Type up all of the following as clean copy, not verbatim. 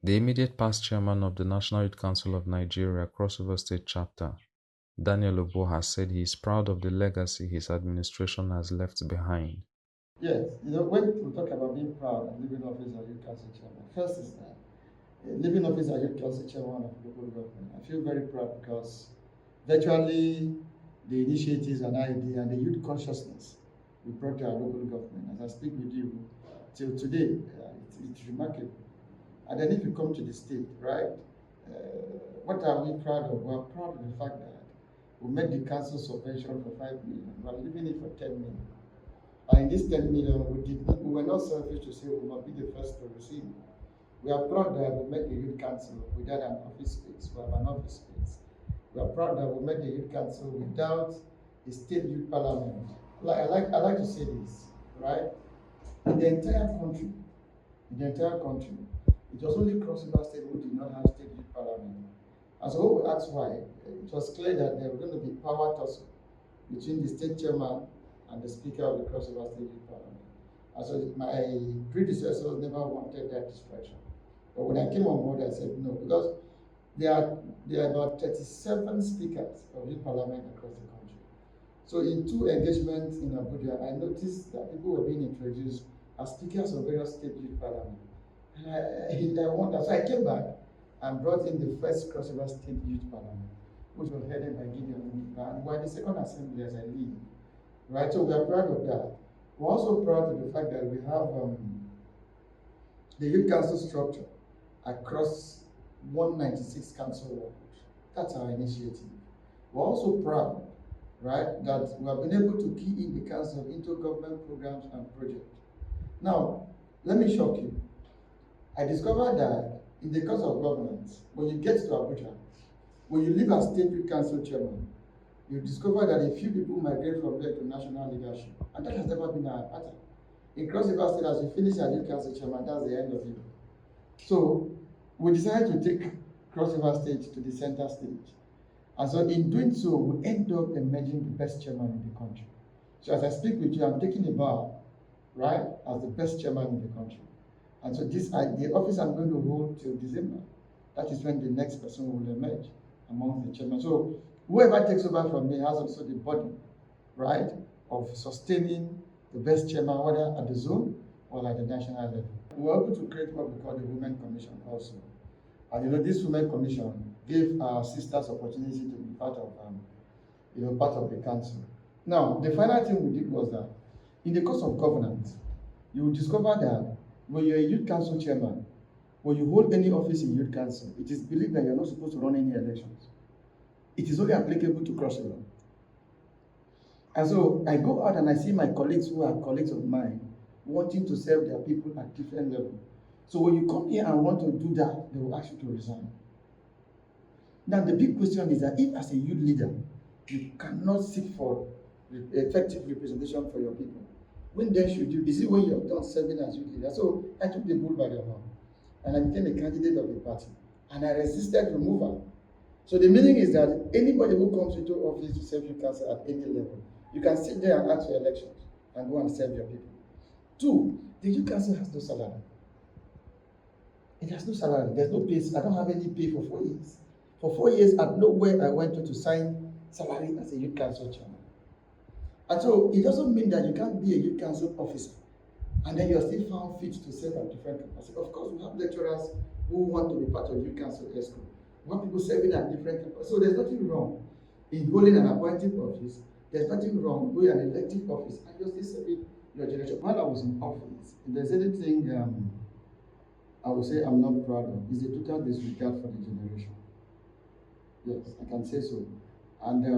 The immediate past chairman of the National Youth Council of Nigeria Crossover State Chapter, Daniel Obo, has said he is proud of the legacy his administration has left behind. Yes, when we talk about being proud and living office as youth council chairman, first is that living office as youth council chairman of local government, I feel very proud because virtually the initiatives and ideas and the youth consciousness we brought to our local government, as I speak with you till today, it's remarkable. And then if you come to the state, right, what are we proud of? We're proud of the fact that we made the council subvention for 5 million. We're leaving it for 10 million. And in this 10 million, we were not selfish to say we must be the first to receive. We are proud that we made the youth council without an office space. We have an office space. We are proud that we made the youth council without a state youth parliament. I like to say this, right? In the entire country, it was only Cross River State who did not have state youth parliament. And so when we asked why, it was clear that there was going to be power tussle between the state chairman and the speaker of the Cross River State Youth Parliament. And so my predecessors never wanted that distraction. But when I came on board, I said no, because there are about 37 speakers of youth parliament across the country. So in 2 engagements in Abuja, I noticed that people were being introduced as speakers of various state youth parliament. And I wonder, so I came back and brought in the first Cross River State Youth Parliament, which was headed by Gideon, and we're the second assembly as I lead. Right, so we are proud of that. We're also proud of the fact that we have the youth council structure across 196 council wards. That's our initiative. We're also proud, right, that we have been able to key in the council into government programs and projects. Now, let me shock you. I discovered that in the course of governance, when you get to Abuja, when you leave as state youth council chairman, you discover that a few people migrate from there to national leadership. And that has never been our pattern. In Cross River State, as you finish as youth council chairman, that's the end of you. So we decided to take Cross River State to the center stage. And so in doing so, we end up emerging the best chairman in the country. So as I speak with you, I'm taking a bow, right, as the best chairman in the country. And so the office I'm going to hold till December. That is when the next person will emerge among the chairmen. So whoever takes over from me has also the body, right, of sustaining the best chairman, whether at the zone or at the national level. We were able to create what we call the Women Commission also. And this Women Commission gave our sisters opportunity to be part of the council. Now, the final thing we did was that in the course of governance, you will discover that when you're a youth council chairman, when you hold any office in youth council, it is believed that you're not supposed to run any elections. It is only applicable to Cross River. And so I go out and I see my colleagues who are colleagues of mine wanting to serve their people at different levels. So when you come here and want to do that, they will ask you to resign. Now the big question is that if as a youth leader, you cannot seek for effective representation for your people, when then should you? Is it when you have done serving as youth leader? So I took the bull by the horn and I became a candidate of the party and I resisted removal. So the meaning is that anybody who comes into office to serve your council at any level, you can sit there and ask for elections and go and serve your people. 2, the youth council has no salary. It has no salary. There's no pay. I don't have any pay for 4 years. For 4 years, at nowhere I went to sign salary as a youth council chairman. And so it doesn't mean that you can't be a youth council officer and then you're still found fit to serve at different capacities. Of course, we have lecturers who want to be part of youth council ESCO. We have people serving at different capacities. So there's nothing wrong in holding an appointive office. There's nothing wrong in going an elective office and you're still serving your generation. While I was in office, if there's anything I would say I'm not proud of, is the total disregard for the generation. Yes, I can say so. And the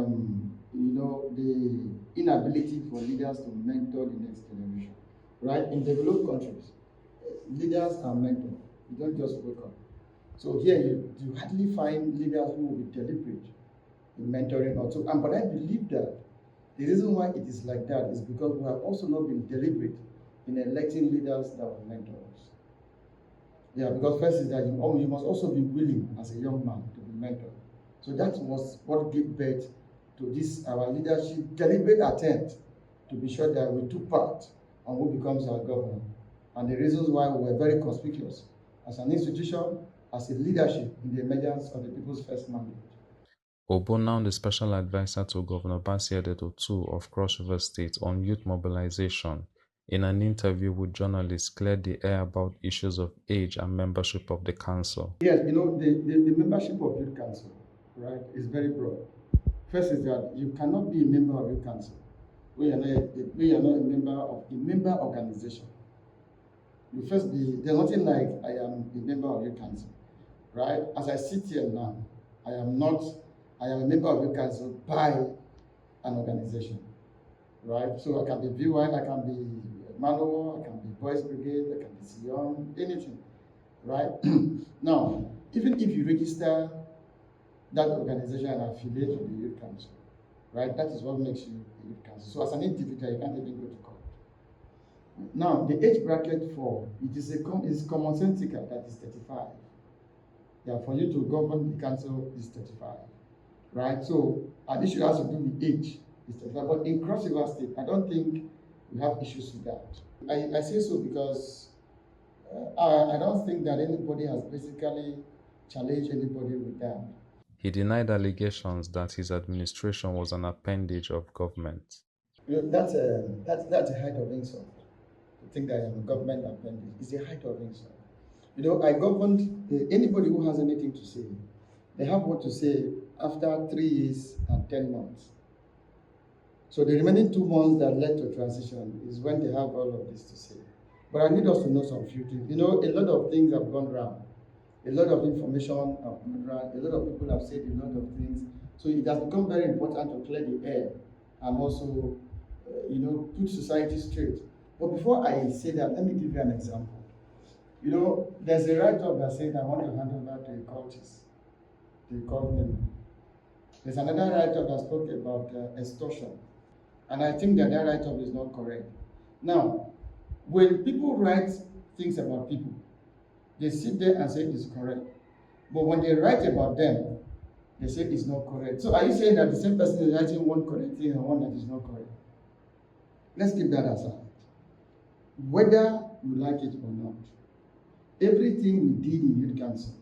inability for leaders to mentor the next generation. Right? In developed countries, leaders are mentored. You don't just wake up. So here you hardly find leaders who will be deliberate in mentoring also. But I believe that the reason why it is like that is because we have also not been deliberate in electing leaders that will mentor us. Yeah, because first is that you must also be willing as a young man to be mentored. So that was what gave birth to this, our leadership, deliberate attempt to be sure that we took part on who becomes our governor. And the reasons why we were very conspicuous as an institution as a leadership in the emergence of the People's First Mandate. Obo, now the special advisor to Governor Bassey Edeto of Cross River State on youth mobilization, in an interview with journalists, cleared the air about issues of age and membership of the council. Yes, the membership of youth council, right, is very broad. First is that you cannot be a member of youth council when you're not a member of a member organization. You first be, there's nothing like I am a member of youth council, right? As I sit here now, I am a member of youth council by an organization, right? So I can be VY, I can be Manual, I can be Boys Brigade, I can be Sion, anything, right? Now, even if you register that organization and affiliate with the youth council, right? That is what makes you a youth council. So as an individual, you can't even go to court. Now, the age bracket for it is commonsensical, that is 35. Yeah, for you to govern the council is 35, right? So an issue has to do with age is 35. But in Cross River State, I don't think we have issues with that. I say so because I don't think that anybody has basically challenged anybody with that. He denied allegations that his administration was an appendage of government. You know, that's a height of insult. To think that I am a government appendage is a height of insult. You know, I governed anybody who has anything to say. They have what to say after 3 years and 10 months. So the remaining 2 months that led to transition is when they have all of this to say. But I need us to know some few things. You know, a lot of things have gone wrong. A lot of information have gone wrong. A lot of people have said a lot of things. So it has become very important to clear the air and also, put society straight. But before I say that, let me give you an example. You know, there's a write-up that said I want to hand over to a cultist, to a cult member. There's another write-up that spoke about extortion. And I think that write-up is not correct. Now, when people write things about people, they sit there and say it's correct. But when they write about them, they say it's not correct. So are you saying that the same person is writing one correct thing and one that is not correct? Let's keep that aside. Whether you like it or not, everything we did in youth council,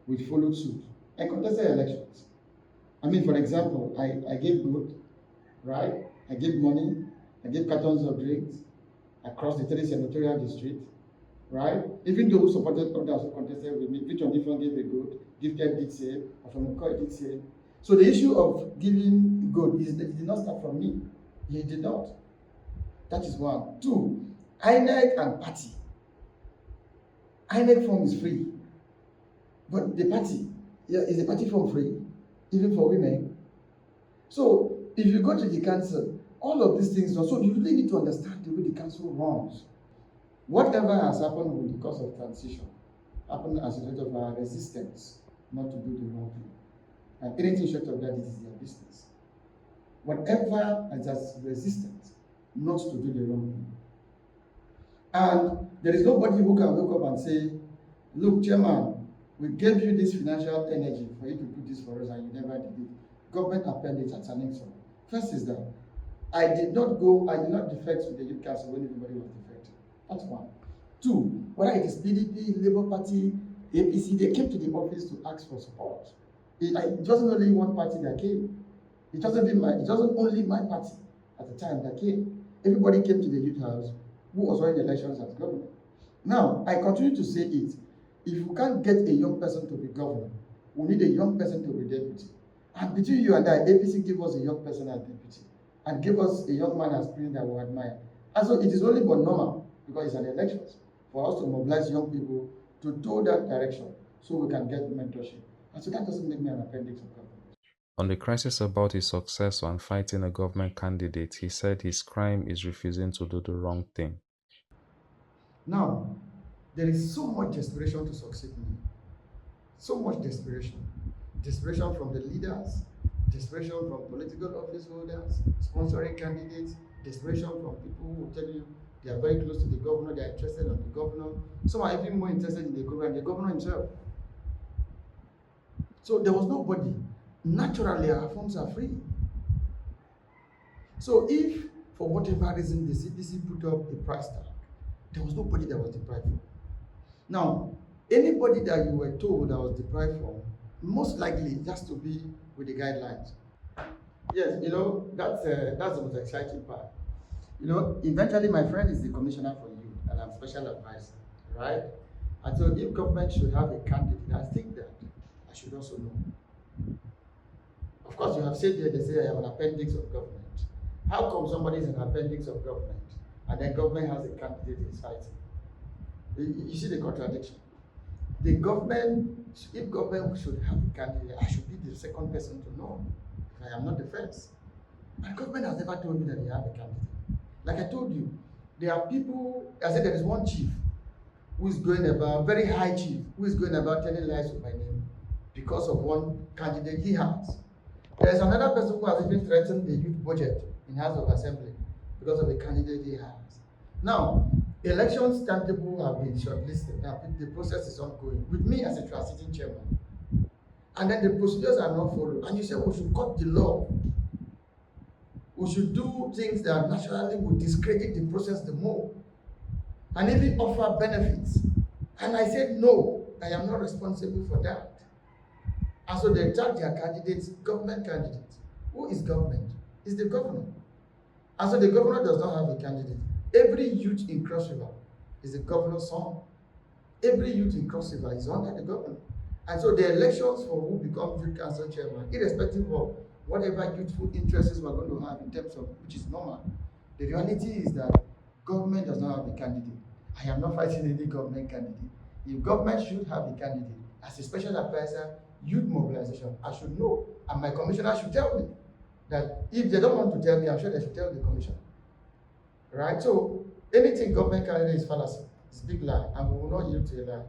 we followed suit. I contested elections. I mean, for example, I gave good, right? I gave money, I gave cartons of drinks across the 3 senatorial district, right? Even those who supported others who contested with me, which one different gave a good, gifted did say, or from the court did say. So the issue of giving good it did not start from me. He did not. That is one. 2, INEC and party. INEC form is free. But the party, is the party form free? Even for women? So if you go to the council, all of these things, so you really need to understand the way the council runs. Whatever has happened with the cause of transition happened as a result of our resistance not to do the wrong thing. And anything short of that is their business. Whatever is as resistance not to do the wrong thing. And there is nobody who can look up and say, look, Chairman, we gave you this financial energy for you to do this for us and you never did it. Government appendage at an insult. First is that I did not defect with the youth council when everybody was defecting. That's one. 2, whether it is PDP, Labour Party, APC, they came to the office to ask for support. It wasn't only one party that came. It wasn't only my party at the time that came. Everybody came to the youth house who was running elections as governor. Now, I continue to say it. If you can't get a young person to be governor, we need a young person to be deputy. And between you and I, APC gave us a young person as deputy and gave us a young man as president that we admire. And so it is only but normal, because it's an election, for us to mobilize young people to do that direction so we can get mentorship. And so that doesn't make me an appendix of government. On the crisis about his successor and fighting a government candidate, he said his crime is refusing to do the wrong thing. Now, there is so much desperation to succeed me. So much desperation. Desperation from the leaders, desperation from political office holders, sponsoring candidates, desperation from people who will tell you they are very close to the governor, they are interested in the governor. Some are even more interested in the governor than the governor himself. So there was nobody. Naturally, our funds are free. So if, for whatever reason, the CPC put up a price tag, there was nobody that was deprived. Now, Anybody that you were told that was deprived from, most likely it has to be with the guidelines. Yes, that's the most exciting part. Eventually my friend is the commissioner for youth and I'm special advisor, right? And so if government should have a candidate, I think that I should also know. Of course, you have said here, they say I am an appendix of government. How come somebody is an appendix of government and then government has a candidate is fighting? You see the contradiction. The government, if government should have a candidate, I should be the second person to know if I am not the first. And government has never told me that they have a candidate. Like I told you, there are people, I said there is one chief who is going about, very high chief, who is going about telling lies with my name because of one candidate he has. There is another person who has even threatened the youth budget in House of Assembly because of the candidate he has. Now, elections timetable have been shortlisted. Now, the process is ongoing with me as a transiting chairman. And then the procedures are not followed. And you say we should cut the law. We should do things that naturally would discredit the process the more and even offer benefits. And I said, no, I am not responsible for that. And so they attack their candidates, government candidates. Who is government? It's the governor. And so the governor does not have a candidate. Every youth in Cross River is the governor's son. Every youth in Cross River is under the governor. And so the elections for who becomes youth council chairman, irrespective of whatever youthful interests we're going to have in terms of, which is normal, the reality is that government does not have a candidate. I am not fighting any government candidate. If government should have a candidate, as a special advisor, youth mobilization, I should know. And my commissioner should tell me that if they don't want to tell me, I'm sure they should tell the commissioner. Right? So anything government candidate is fallacy. It's a big lie, and we will not yield to a lie.